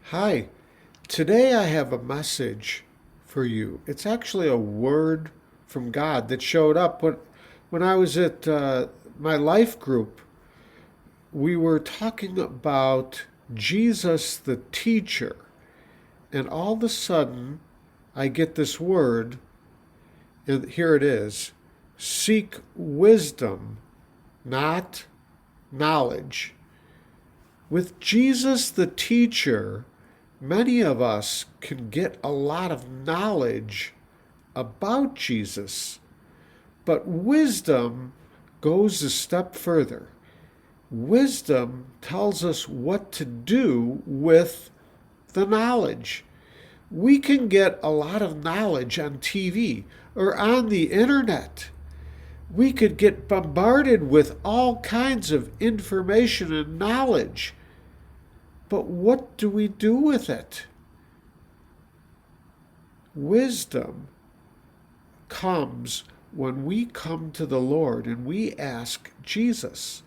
Hi, today I have a message for you. It's actually a word from God that showed up when I was at my life group. We were talking about Jesus the teacher, and all of a sudden I get this word, and here it is: seek wisdom, not knowledge. With Jesus the teacher, many of us can get a lot of knowledge about Jesus, but wisdom goes a step further. Wisdom tells us what to do with the knowledge. We can get a lot of knowledge on TV or on the internet. We could get bombarded with all kinds of information and knowledge. But what do we do with it? Wisdom comes when we come to the Lord and we ask Jesus,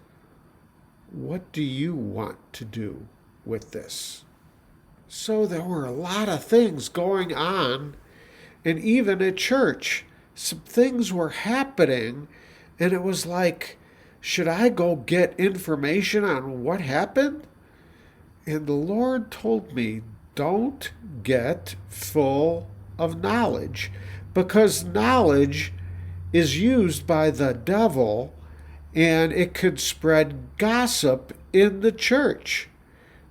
what do you want to do with this? So there were a lot of things going on, and even at church, some things were happening, and it was like, should I go get information on what happened? And the Lord told me, don't get full of knowledge, because knowledge is used by the devil and it could spread gossip in the church.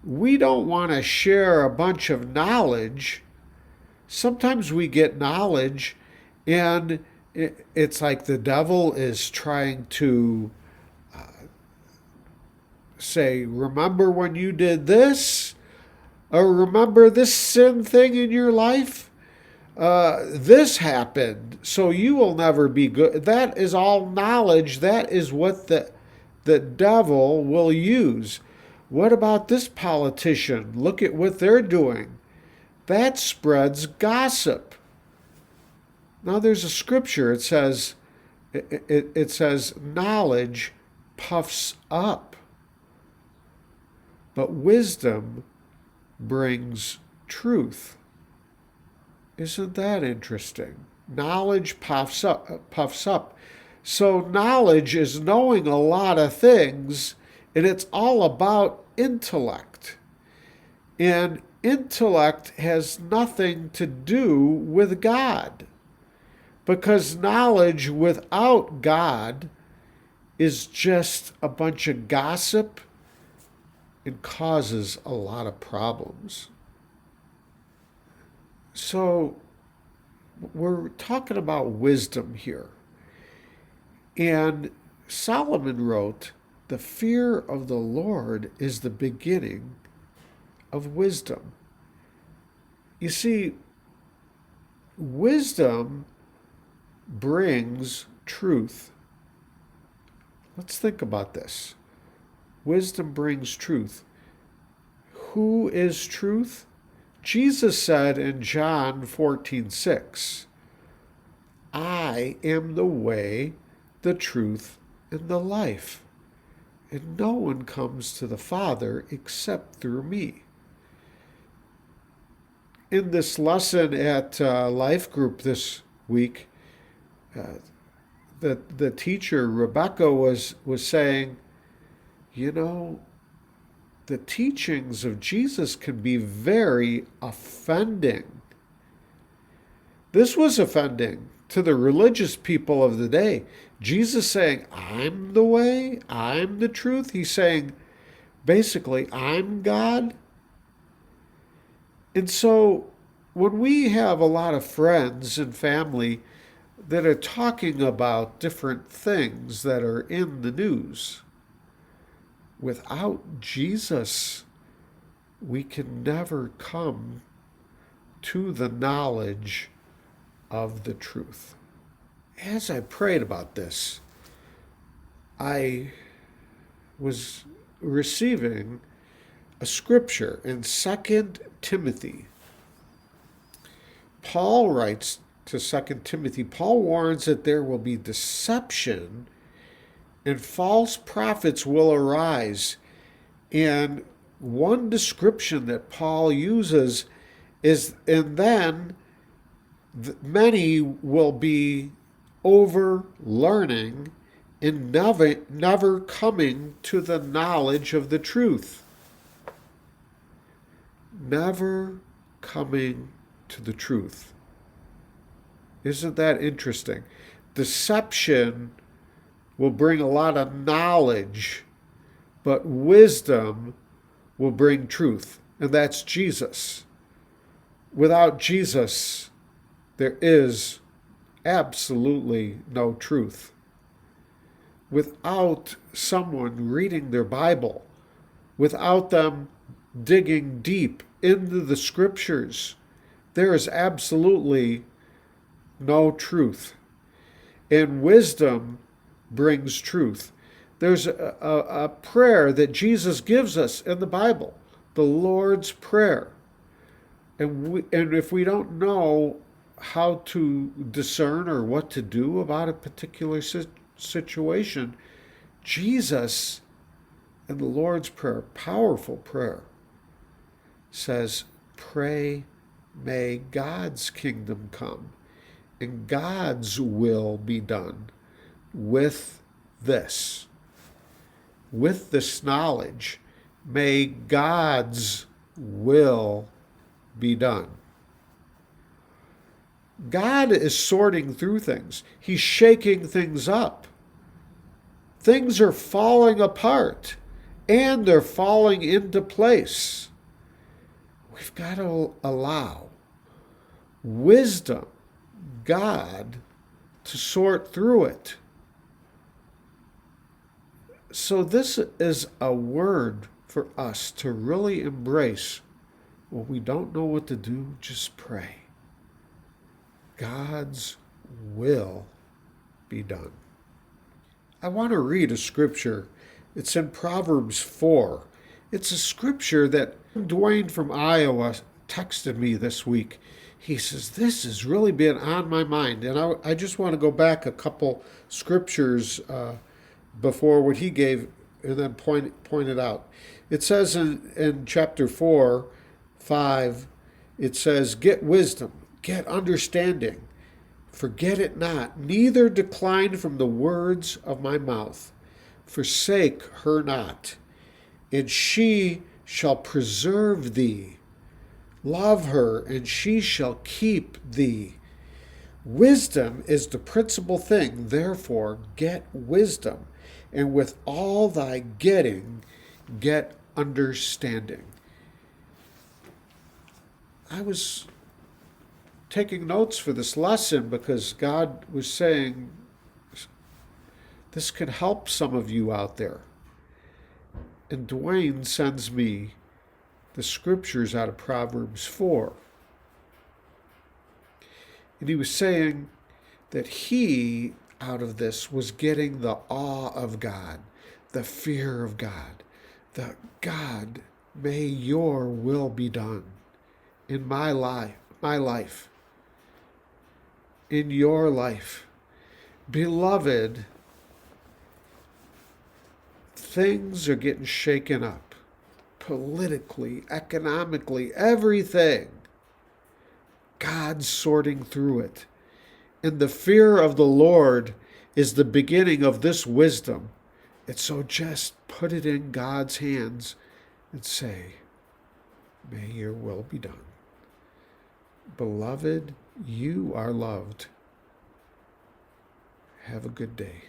We don't want to share a bunch of knowledge. Sometimes we get knowledge and it's like the devil is trying to say, remember when you did this? Or remember this sin thing in your life? This happened, so you will never be good. That is all knowledge. That is what the devil will use. What about this politician? Look at what they're doing. That spreads gossip. Now there's a scripture. It says knowledge puffs up, but wisdom brings truth. Isn't that interesting? Knowledge puffs up. So knowledge is knowing a lot of things, and it's all about intellect. And intellect has nothing to do with God. Because knowledge without God is just a bunch of gossip and causes a lot of problems. So we're talking about wisdom here. And Solomon wrote, the fear of the Lord is the beginning of wisdom. You see, wisdom brings truth. Let's think about this. Wisdom brings truth. Who is truth? Jesus said in John 14:6, I am the way, the truth, and the life, and no one comes to the Father except through me. In this lesson at Life Group this week, uh, the teacher, Rebecca, was saying, you know, the teachings of Jesus can be very offending. This was offending to the religious people of the day. Jesus saying, I'm the way, I'm the truth. He's saying, basically, I'm God. And so when we have a lot of friends and family that are talking about different things that are in the news, without Jesus, we can never come to the knowledge of the truth. As I prayed about this, I was receiving a scripture in 2 Timothy. Paul writes to 2 Timothy, Paul warns that there will be deception and false prophets will arise, and one description that Paul uses is, and then many will be over learning and never coming to the knowledge of the truth. Never coming to the truth. Isn't that interesting? Deception will bring a lot of knowledge, but wisdom will bring truth, and that's Jesus. Without Jesus, there is absolutely no truth. Without someone reading their Bible, without them digging deep into the scriptures, there is absolutely no truth. And wisdom brings truth. There's a prayer that Jesus gives us in the Bible, the Lord's Prayer. And if we don't know how to discern or what to do about a particular situation, Jesus in the Lord's Prayer, powerful prayer, says, pray, may God's kingdom come and God's will be done with this. With this knowledge, may God's will be done. God is sorting through things. He's shaking things up. Things are falling apart, and they're falling into place. We've got to allow wisdom, God, to sort through it. So this is a word for us to really embrace. When we don't know what to do, just pray. God's will be done. I want to read a scripture. It's in Proverbs 4. It's a scripture that Dwayne from Iowa texted me this week. He says, this has really been on my mind. And I just want to go back a couple scriptures before what he gave and then point it out. It says in chapter 4, 5, it says, get wisdom, get understanding, forget it not, neither decline from the words of my mouth. Forsake her not, and she shall preserve thee. Love her, and she shall keep thee. Wisdom is the principal thing, therefore get wisdom, and with all thy getting, get understanding. I was taking notes for this lesson because God was saying, this could help some of you out there. And Dwayne sends me the scriptures out of Proverbs 4. And he was saying that he, out of this, was getting the awe of God, the fear of God, the God, may your will be done in my life, in your life. Beloved, things are getting shaken up. Politically, economically, everything. God's sorting through it. And the fear of the Lord is the beginning of this wisdom. And so just put it in God's hands and say, may your will be done. Beloved, you are loved. Have a good day.